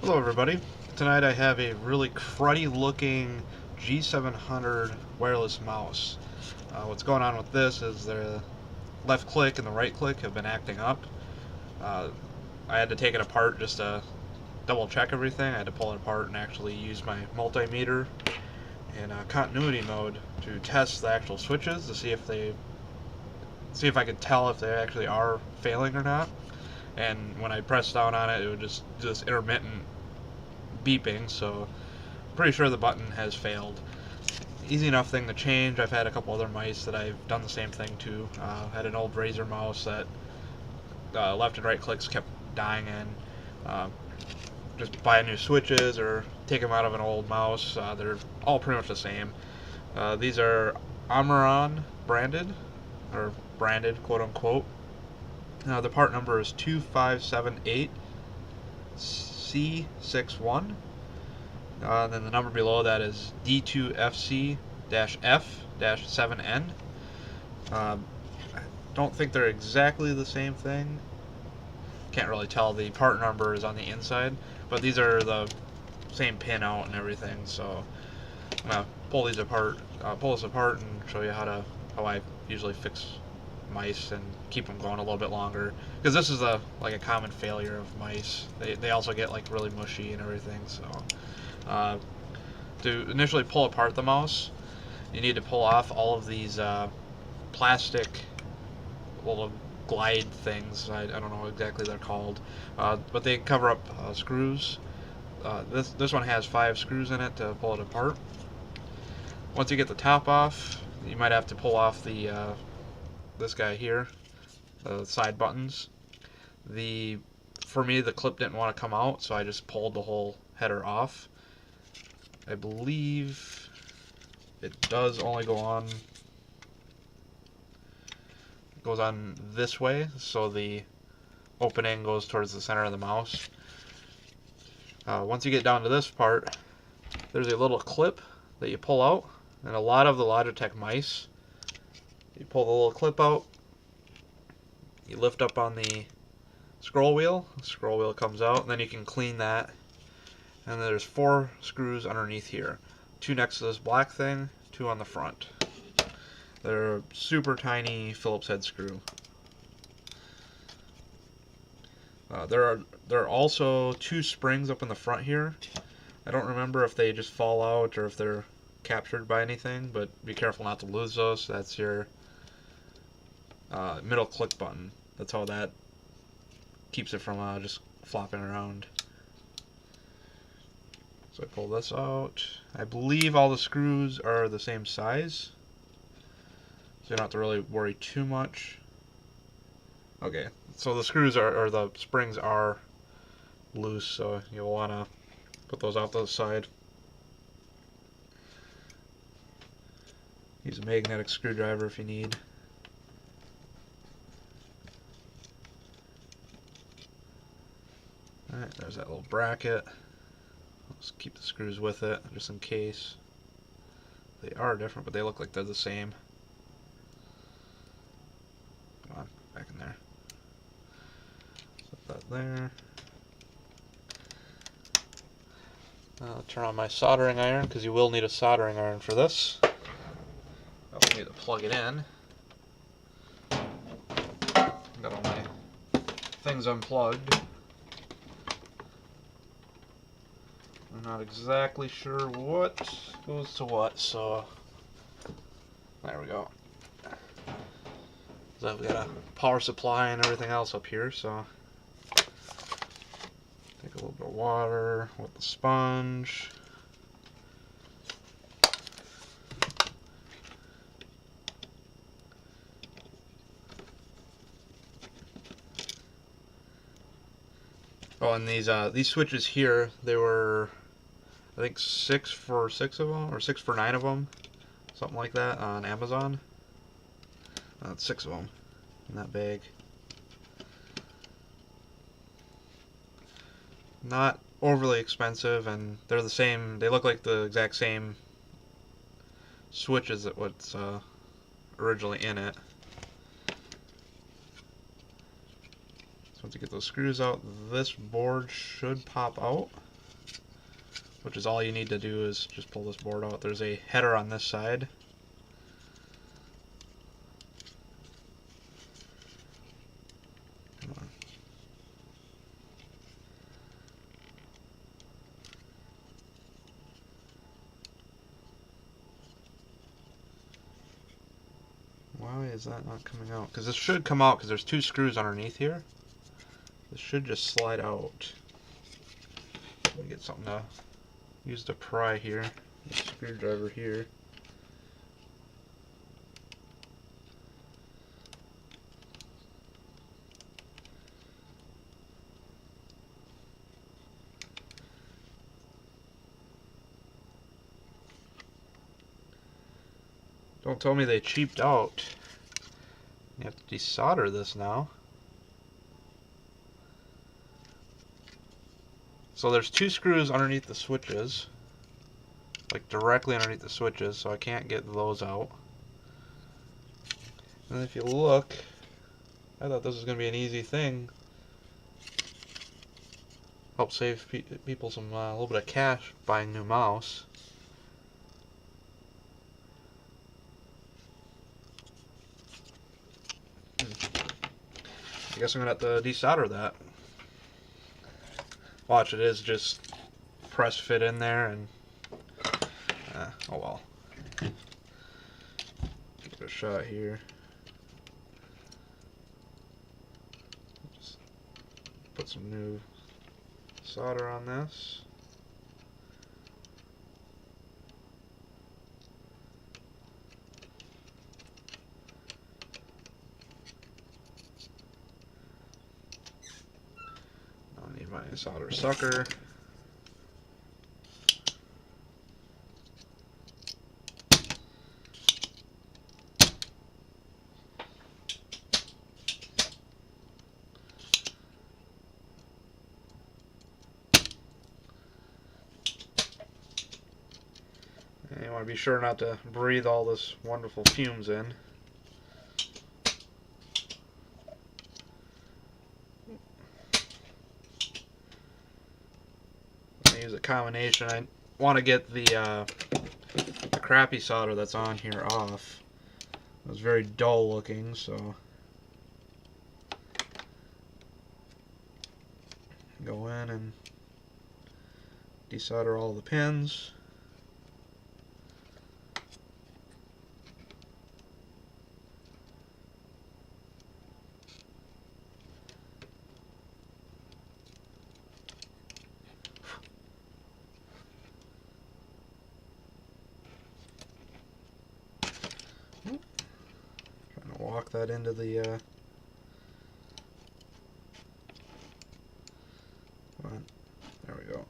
Hello everybody. Tonight I have a really cruddy looking G700 wireless mouse. What's going on with this is the left click and the right click have been acting up. Uh, I had to take it apart just to double check everything. I had to pull it apart and actually use my multimeter in continuity mode to test the actual switches to see if I could tell if they actually are failing or not. And when I pressed down on it, it would just do this intermittent beeping, so I'm pretty sure the button has failed. Easy enough thing to change. I've had a couple other mice that I've done the same thing to. Had an old Razer mouse that left and right clicks kept dying in. Just buy new switches or take them out of an old mouse. They're all pretty much the same. These are Amaron branded, or branded, quote unquote. The part number is 2578C61. And then the number below that is D2FC-F-7N. I don't think they're exactly the same thing. Can't really tell. The part number is on the inside, but these are the same pin out and everything. So I'm gonna pull this apart and show you how I usually fix mice and keep them going a little bit longer, because this is like a common failure of mice. They also get like really mushy and everything. So to initially pull apart the mouse, you need to pull off all of these plastic little glide things. I don't know exactly what they're called, but they cover up screws. This one has 5 screws in it to pull it apart. Once you get the top off, you might have to pull off the this guy here, the side buttons. For me, the clip didn't want to come out, so I just pulled the whole header off. I believe it does only goes on this way, so the opening goes towards the center of the mouse. Once you get down to this part, there's a little clip that you pull out, and a lot of the Logitech mice, you pull the little clip out, you lift up on the scroll wheel comes out, and then you can clean that. And there's 4 screws underneath here. 2 next to this black thing, 2 on the front. They're super tiny Phillips head screw. There are also 2 springs up in the front here. I don't remember if they just fall out or if they're captured by anything, but be careful not to lose those. That's your middle click button. That's how that keeps it from just flopping around. So I pull this out. I believe all the screws are the same size, so you don't have to really worry too much. Okay, so the screws or the springs are loose, so you'll want to put those off to the side. Use a magnetic screwdriver if you need. Alright, there's that little bracket. Just keep the screws with it, just in case. They are different, but they look like they're the same. Come on, back in there. Set that there. I'll turn on my soldering iron, because you will need a soldering iron for this. I'll need to plug it in. Got all my things unplugged. I'm not exactly sure what goes to what, so there we go. So I've got a power supply and everything else up here, so take a little bit of water with the sponge. Oh, and these switches here, they were, I think 6 for 6 of them, or 6 for 9 of them, something like that, on Amazon. That's 6 of them in that bag. Not overly expensive, and they're the same. They look like the exact same switches that what's originally in it. So once you get those screws out, this board should pop out. which is all you need to do is just pull this board out. There's a header on this side. Come on. Why is that not coming out? Because this should come out because there's 2 screws underneath here. This should just slide out. Let me get something to use to pry here. The screwdriver here. Don't tell me they cheaped out. You have to desolder this now. So there's 2 screws underneath the switches, like directly underneath the switches, so I can't get those out. And if you look, I thought this was going to be an easy thing. Help save people some a little bit of cash buying new mouse. I guess I'm going to have to desolder that. Watch, it is just press fit in there, and oh well. Give it a shot here. Just put some new solder on this. I need my solder sucker. And you want to be sure not to breathe all this wonderful fumes in. Use a combination. I want to get the crappy solder that's on here off. It was very dull looking, so go in and desolder all the pins. Trying to walk that into the there we go.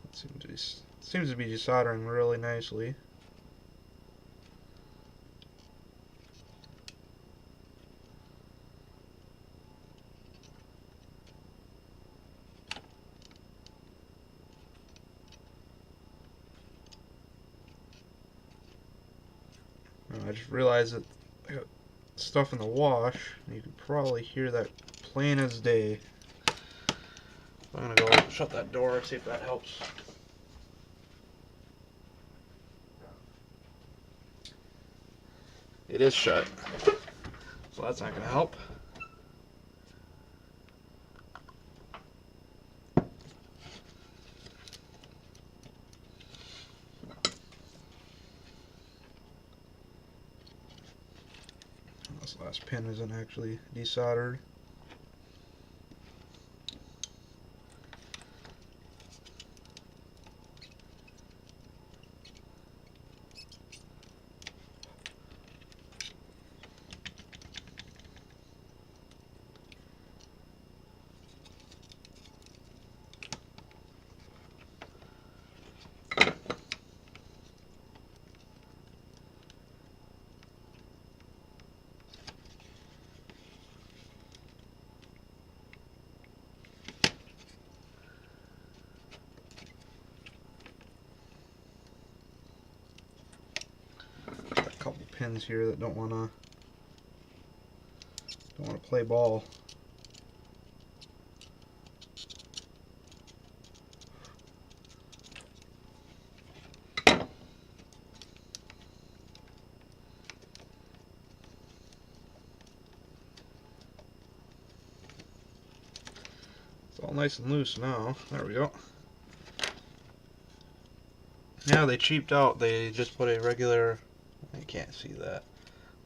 It seems to be desoldering really nicely. I just realized that I got stuff in the wash. You can probably hear that plain as day. I'm gonna go shut that door, see if that helps. It is shut, so that's not gonna help. This last pin isn't actually desoldered. Couple pins here that don't want to play ball. all nice and loose now. There we go. Yeah, they cheaped out. They just put a regular, you can't see that.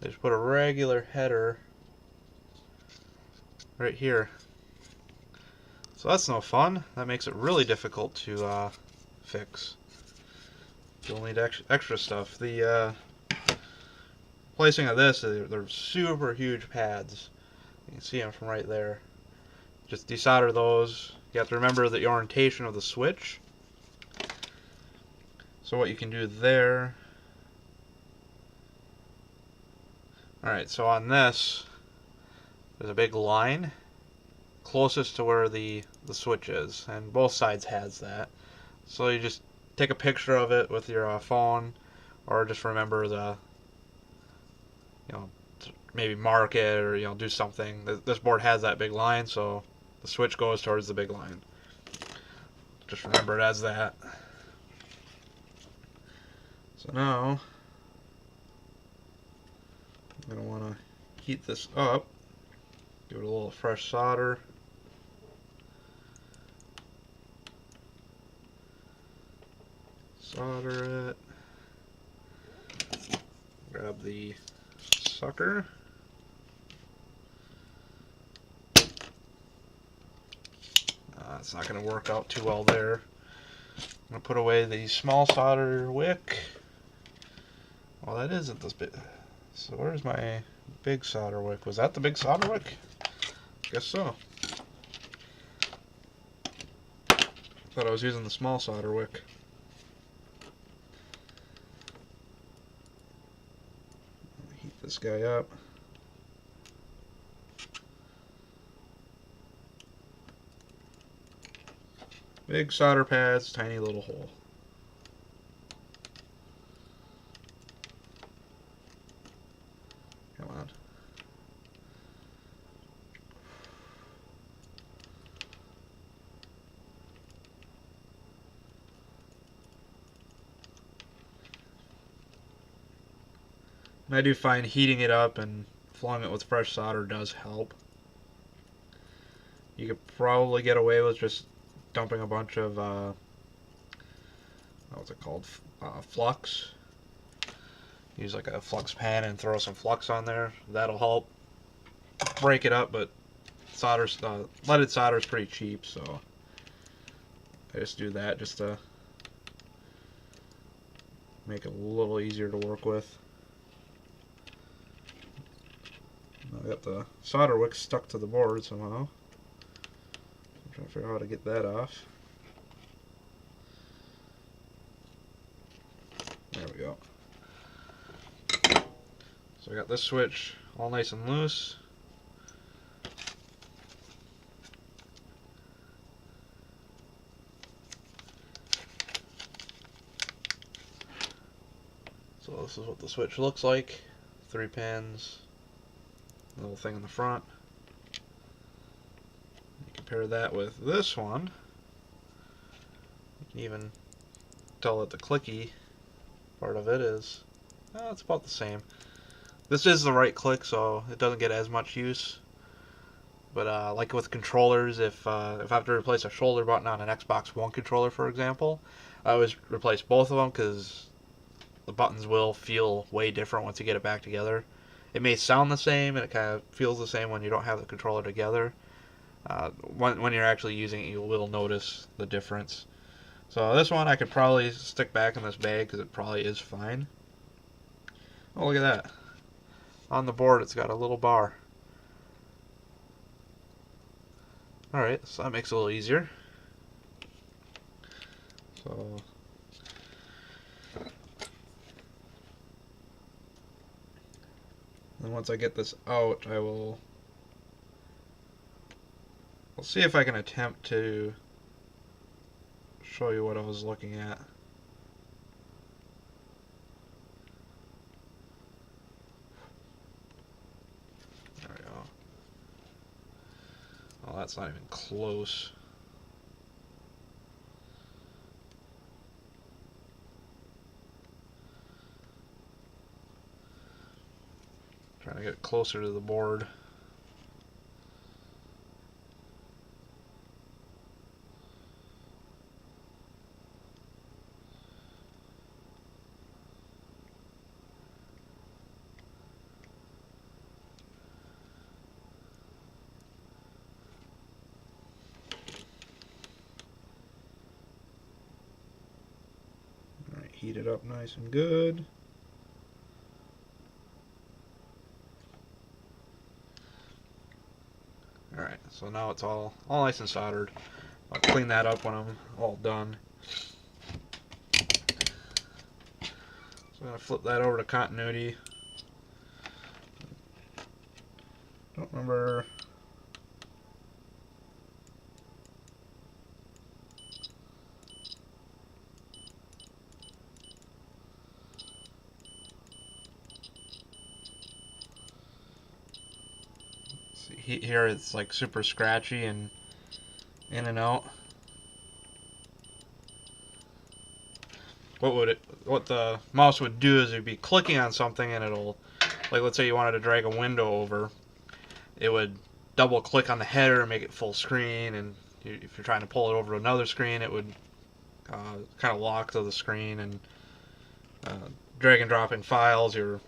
They just put a regular header right here. So that's no fun. That makes it really difficult to fix. You'll need extra stuff. The placing of this, they're super huge pads. You can see them from right there. Just desolder those. You have to remember the orientation of the switch. So what you can do there. Alright, so on this, there's a big line closest to where the switch is, and both sides has that. So you just take a picture of it with your phone, or just remember the, maybe mark it, or do something. This board has that big line, so the switch goes towards the big line. Just remember it as that. So now I'm going to want to heat this up, give it a little fresh solder. Solder it. Grab the sucker. It's not going to work out too well there. I'm going to put away the small solder wick. Well, that isn't this big. So where's my big solder wick? Was that the big solder wick? Guess so. Thought I was using the small solder wick. Heat this guy up. Big solder pads, tiny little hole. Come on. And I do find heating it up and flowing it with fresh solder does help. You could probably get away with just dumping a bunch of what's it called, flux. Use like a flux pan and throw some flux on there. That'll help break it up, but leaded solder is pretty cheap, so I just do that just to make it a little easier to work with. I got the solder wick stuck to the board somehow. I'm trying to figure out how to get that off. There we go. So I got this switch all nice and loose. So this is what the switch looks like. 3 pins, little thing in the front. You compare that with this one. You can even tell that the clicky part of it is, it's about the same. This is the right click, so it doesn't get as much use. But like with controllers, if I have to replace a shoulder button on an Xbox One controller, for example, I always replace both of them because the buttons will feel way different once you get it back together. It may sound the same, and it kind of feels the same when you don't have the controller together. When you're actually using it, you will notice the difference. So this one I could probably stick back in this bag because it probably is fine. Oh, look at that. On the board it's got a little bar. Alright, so that makes it a little easier. So then once I get this out, I'll see if I can attempt to show you what I was looking at. There we go. Oh, that's not even close. Trying to get closer to the board. heat it up nice and good. Alright, so now it's all nice and soldered. I'll clean that up when I'm all done. So I'm going to flip that over to continuity. Don't remember. See, here it's like super scratchy and in and out. What the mouse would do is it'd be clicking on something and it'll, like let's say you wanted to drag a window over, it would double click on the header and make it full screen, and if you're trying to pull it over to another screen it would kind of lock to the screen, and drag and dropping files, you're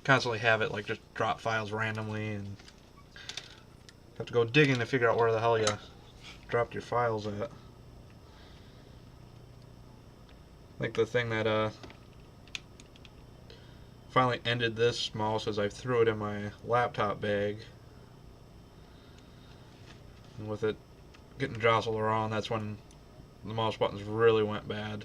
constantly have it like just drop files randomly and have to go digging to figure out where the hell you dropped your files at. Like the thing that finally ended this mouse is I threw it in my laptop bag, and with it getting jostled around, that's when the mouse buttons really went bad.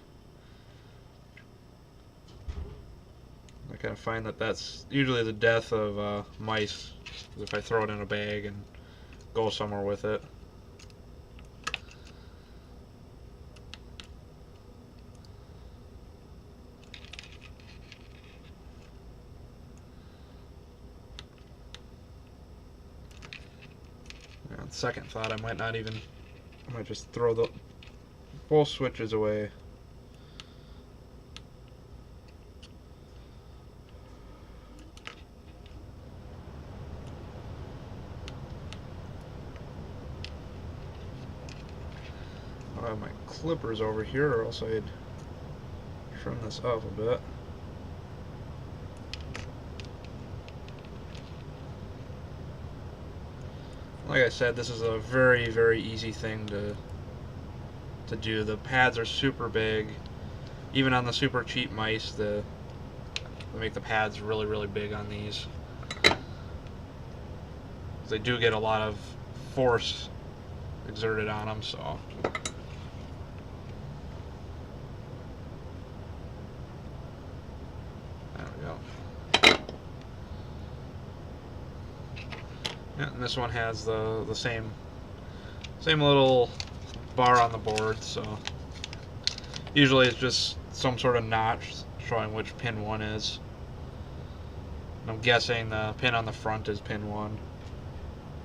I kind of find that that's usually the death of mice, if I throw it in a bag and go somewhere with it. On second thought, I might just throw the both switches away. I have my clippers over here, or else I'd trim this up a bit. Like I said, this is a very, very easy thing to do. The pads are super big. Even on the super cheap mice, they make the pads really, really big on these. They do get a lot of force exerted on them, so. There we go. Yeah, and this one has the same little bar on the board, so usually it's just some sort of notch showing which pin 1 is. And I'm guessing the pin on the front is pin 1.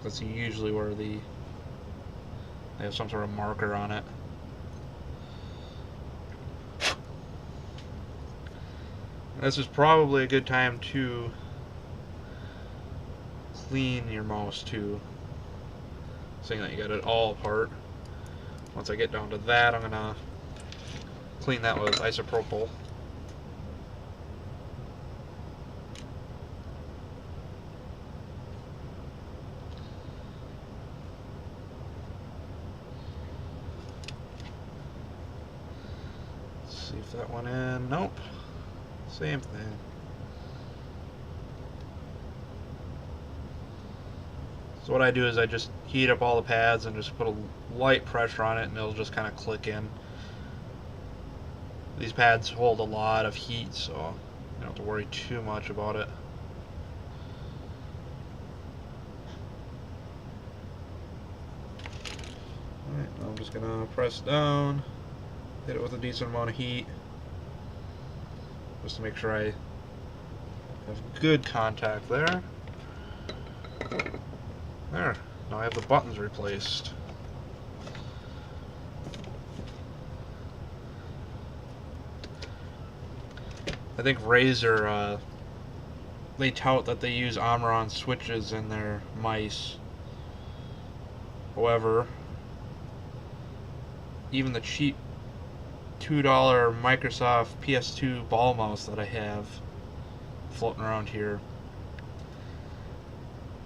That's usually where they have some sort of marker on it. This is probably a good time to clean your mouse too, seeing that you got it all apart. Once I get down to that, I'm gonna clean that with isopropyl. Let's see if that went in. Nope. Same thing. So what I do is I just heat up all the pads and just put a light pressure on it, and it'll just kind of click in. These pads hold a lot of heat, so you don't have to worry too much about it. Alright, now I'm just going to press down, hit it with a decent amount of heat, just to make sure I have good contact there. There, now I have the buttons replaced. I think Razer, they tout that they use Omron switches in their mice. However, even the cheap $2 Microsoft PS2 ball mouse that I have floating around here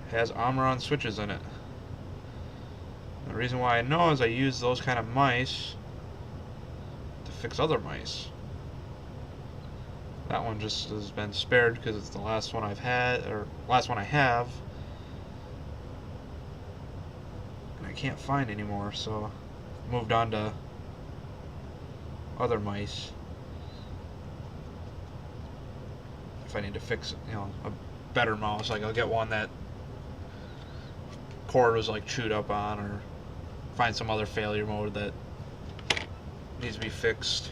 has Omron switches in it. The reason why I know is I use those kind of mice to fix other mice. That one just has been spared because it's the last one I've had, or last one I have. And I can't find anymore, so moved on to other mice. If I need to fix, a better mouse, like I'll get one that cord was like chewed up on, or find some other failure mode that needs to be fixed.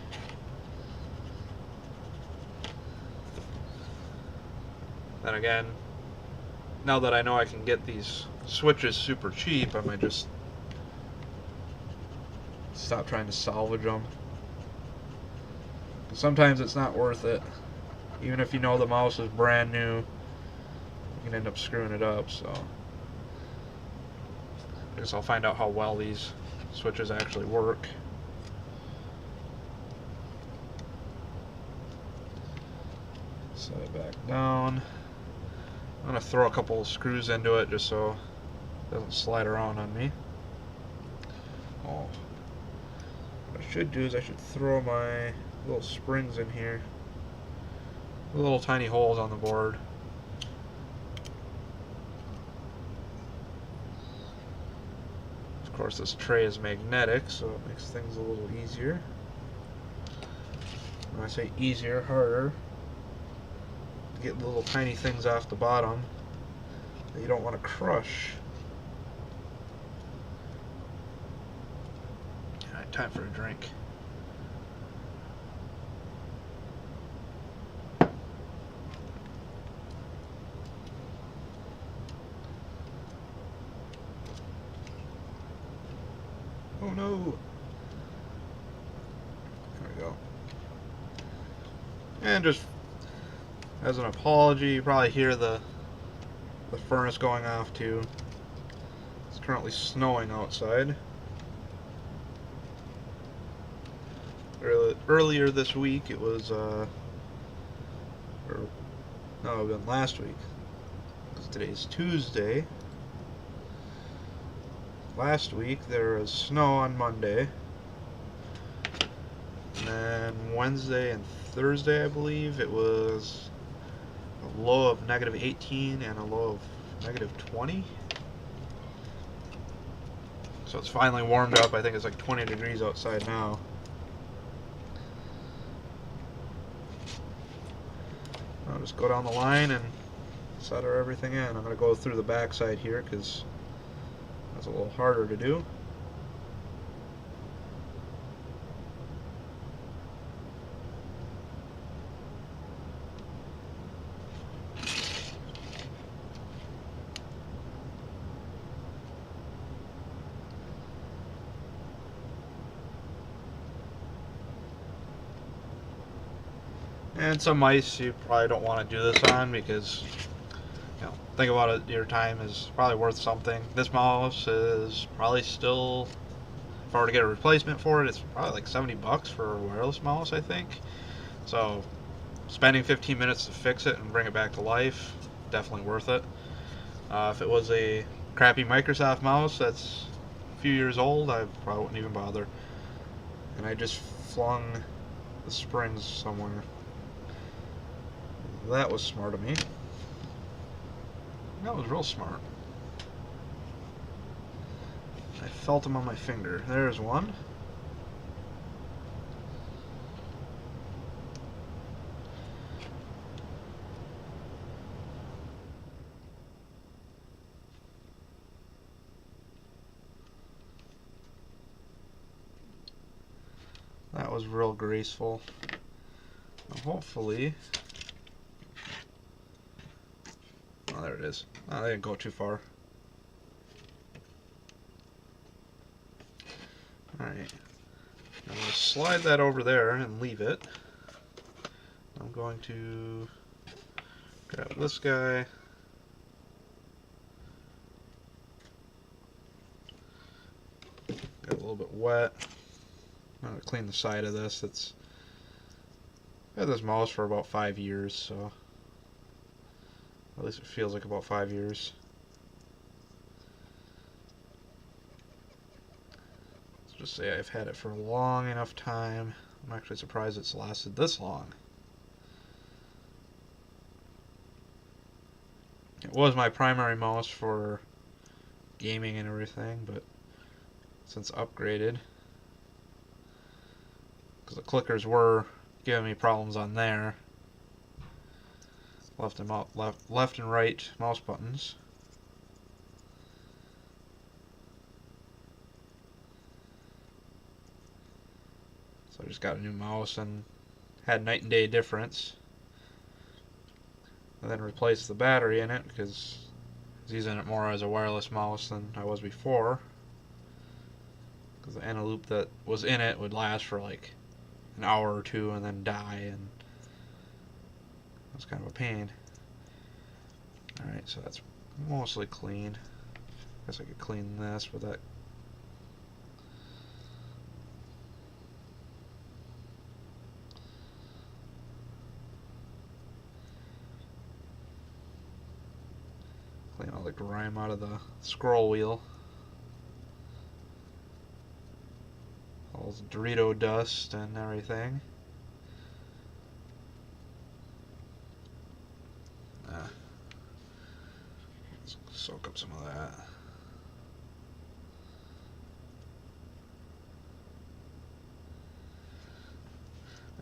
Then again, now that I know I can get these switches super cheap, I might just stop trying to salvage them. Sometimes it's not worth it. Even if you know the mouse is brand new, you can end up screwing it up, so I guess I'll find out how well these switches actually work. Set it back down. I'm going to throw a couple of screws into it just so it doesn't slide around on me. Oh, what I should do is I should throw my little springs in here. Little tiny holes on the board. Of course, this tray is magnetic, so it makes things a little easier. When I say easier, harder. Get little tiny things off the bottom that you don't want to crush. Alright, time for a drink. Oh no! There we go. And just as an apology, you probably hear the furnace going off too. It's currently snowing outside. Earlier this week it was, no, it would have been last week, because today's Tuesday. Last week there was snow on Monday. And then Wednesday and Thursday, I believe, it was a low of -18 and a low of -20. So it's finally warmed up. I think it's like 20 degrees outside now. I'll just go down the line and solder everything in. I'm going to go through the back side here because that's a little harder to do. And some mice you probably don't want to do this on because, think about it, your time is probably worth something. This mouse is probably still, if I were to get a replacement for it, it's probably like 70 bucks for a wireless mouse, I think. So spending 15 minutes to fix it and bring it back to life, definitely worth it. If it was a crappy Microsoft mouse that's a few years old, I probably wouldn't even bother. And I just flung the springs somewhere. That was smart of me. That was real smart. I felt them on my finger. There's one. That was real graceful. Now hopefully... Oh, there it is. Oh, they didn't go too far. Alright. I'm going to slide that over there and leave it. I'm going to grab this guy. Got a little bit wet. I'm going to clean the side of this. I've had this mouse for about 5 years, so at least it feels like about 5 years. Let's just say I've had it for a long enough time. I'm actually surprised it's lasted this long. It was my primary mouse for gaming and everything, but since upgraded, because the clickers were giving me problems on there, left and right mouse buttons. So I just got a new mouse and had night and day difference. And then replaced the battery in it because I was using it more as a wireless mouse than I was before. Because the anti loop that was in it would last for like an hour or two and then die, and it was kind of a pain. Alright, so that's mostly clean. Guess I could clean this, but that clean all the grime out of the scroll wheel. All this Dorito dust and everything. Let's soak up some of that.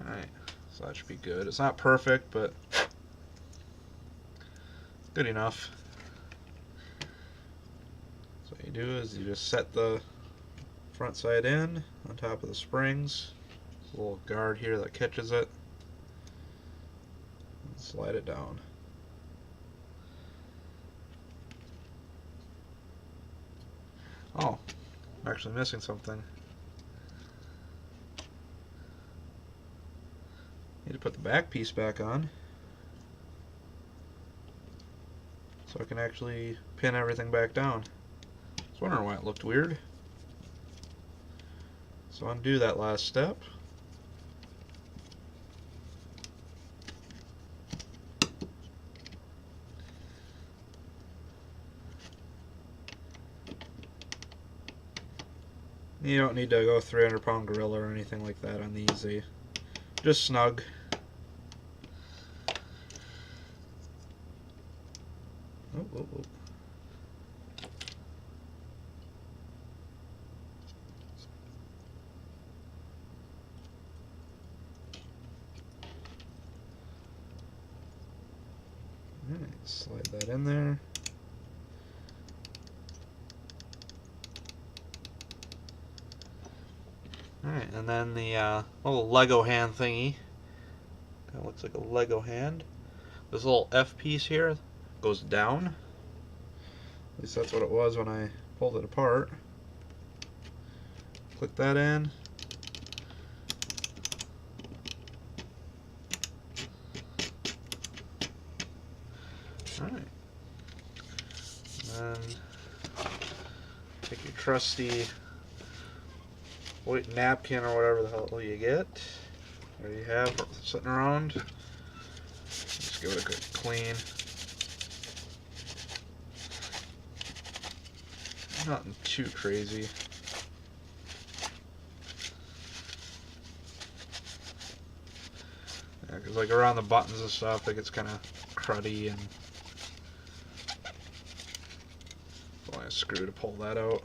Alright, so that should be good. It's not perfect, but good enough. So what you do is you just set the front side in on top of the springs. There's a little guard here that catches it. And slide it down. Oh, I'm actually missing something. Need to put the back piece back on so I can actually pin everything back down. I was wondering why it looked weird. So undo that last step. You don't need to go 300-pound gorilla or anything like that on these. They just snug. Oh, oh, oh. Alright, slide that in there. Alright, and then the little Lego hand thingy. Kind of looks like a Lego hand. This little F piece here goes down. At least that's what it was when I pulled it apart. Click that in. Alright. Then take your trusty white napkin or whatever the hell you get. There you have it sitting around. Just give it a good clean. Nothing too crazy. Yeah, because like around the buttons and stuff, it gets kind of cruddy, and only a screw to pull that out.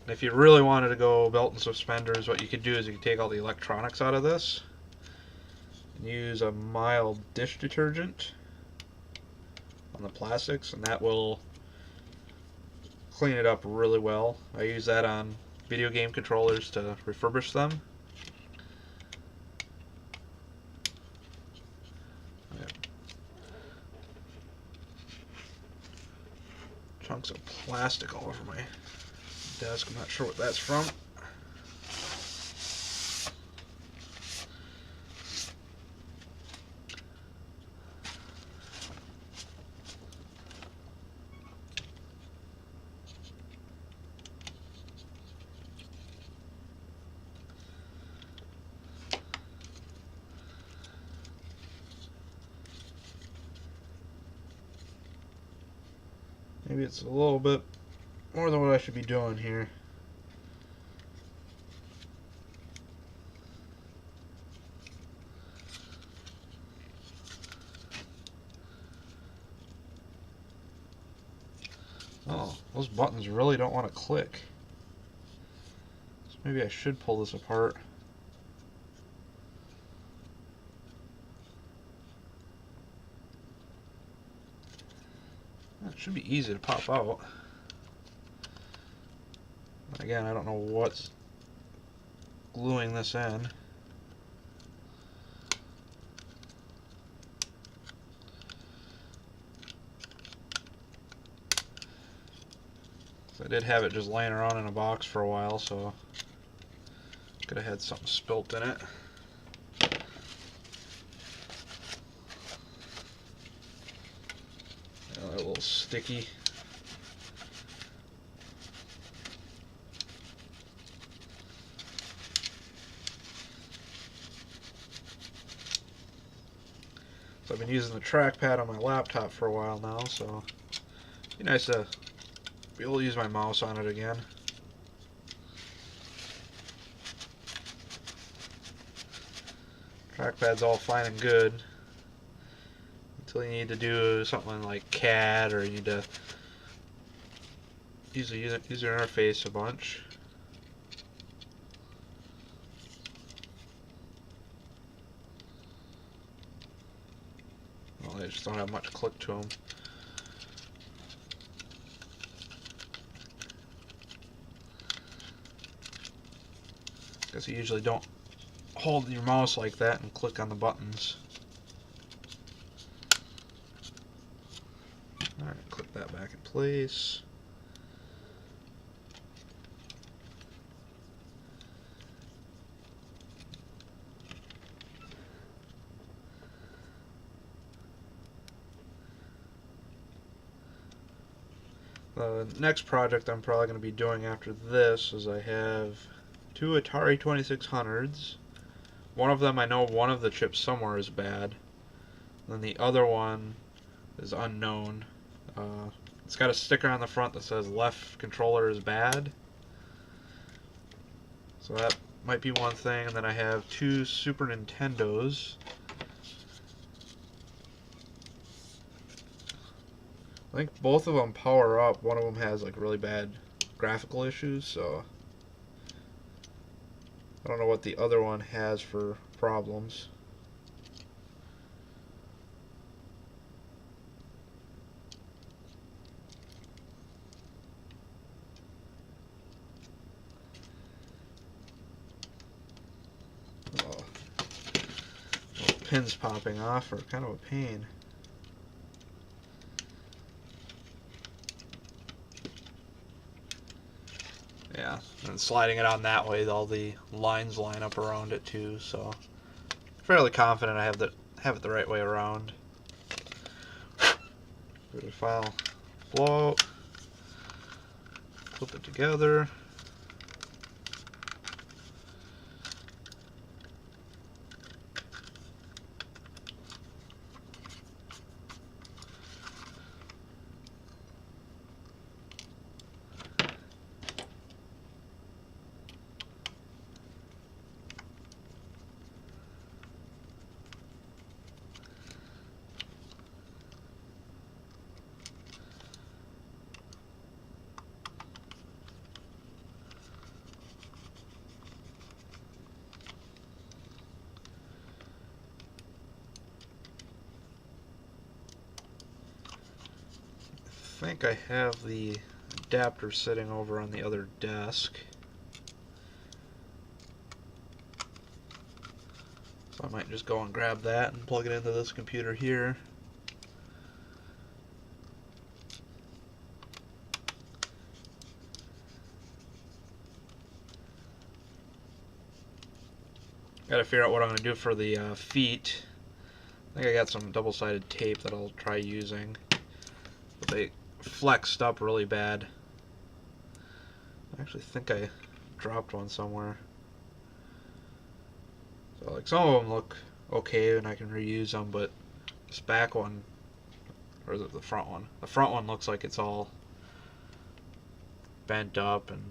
And if you really wanted to go belt and suspenders, what you could do is you could take all the electronics out of this and use a mild dish detergent on the plastics, and that will clean it up really well. I use that on video game controllers to refurbish them. Chunks of plastic all over my desk. I'm not sure what that's from. Maybe it's a little bit more than what I should be doing here. Oh, those buttons really don't want to click. So maybe I should pull this apart. It should be easy to pop out. Again, I don't know what's gluing this in. I did have it just laying around in a box for a while, so could have had something spilt in it. A little sticky. So I've been using the trackpad on my laptop for a while now, so it'd be nice to be able to use my mouse on it again. Trackpad's all fine and good until you need to do something like CAD, or you need to use the user interface a bunch. Well, they just don't have much click to them. Because you usually don't hold your mouse like that and click on the buttons. Alright, click that back in place. The next project I'm probably going to be doing after this is I have two Atari 2600s. One of them, I know one of the chips somewhere is bad. Then the other one is unknown. It's got a sticker on the front that says left controller is bad. So that might be one thing. And then I have two Super Nintendos. I think both of them power up. One of them has like really bad graphical issues, so I don't know what the other one has for problems. Oh, those pins popping off are kind of a pain. Yeah, and sliding it on that way, all the lines line up around it too, so fairly confident I have it the right way around. Go to file, blow out, flip it together. I think I have the adapter sitting over on the other desk. So I might just go and grab that and plug it into this computer here. Gotta figure out what I'm gonna do for the feet. I think I got some double-sided tape that I'll try using. But they flexed up really bad. I actually think I dropped one somewhere. So like some of them look okay and I can reuse them, but this back one, or the front one, the front one looks like it's all bent up, and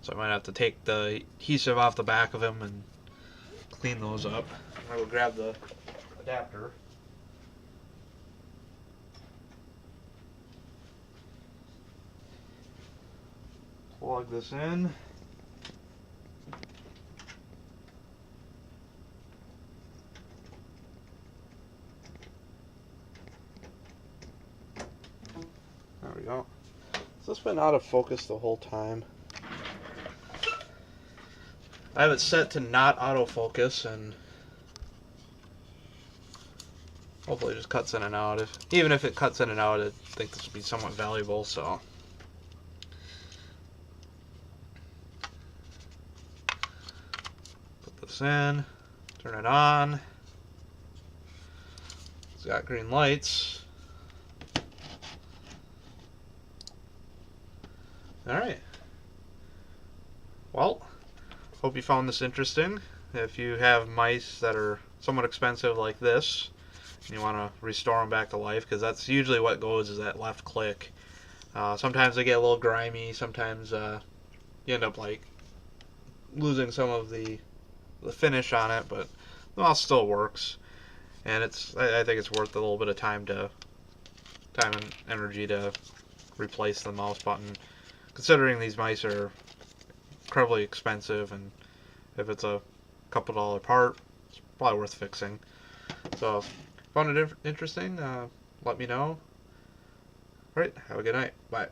so I might have to take the adhesive off the back of them and clean those up. I will grab the adapter. Plug this in. There we go. So it's been out of focus the whole time. I have it set to not autofocus, and hopefully it just cuts in and out. Even if it cuts in and out, I think this will be somewhat valuable, so. Put this in, turn it on. It's got green lights. Alright. Well, hope you found this interesting. If you have mice that are somewhat expensive like this, and you want to restore them back to life, because that's usually what goes, is that left click. Sometimes they get a little grimy, sometimes you end up like losing some of the finish on it, but the mouse still works. And I think it's worth a little bit of time and energy to replace the mouse button, considering these mice are incredibly expensive, and if it's a couple $1 part, it's probably worth fixing. So, if you found it interesting, let me know. Alright, have a good night. Bye.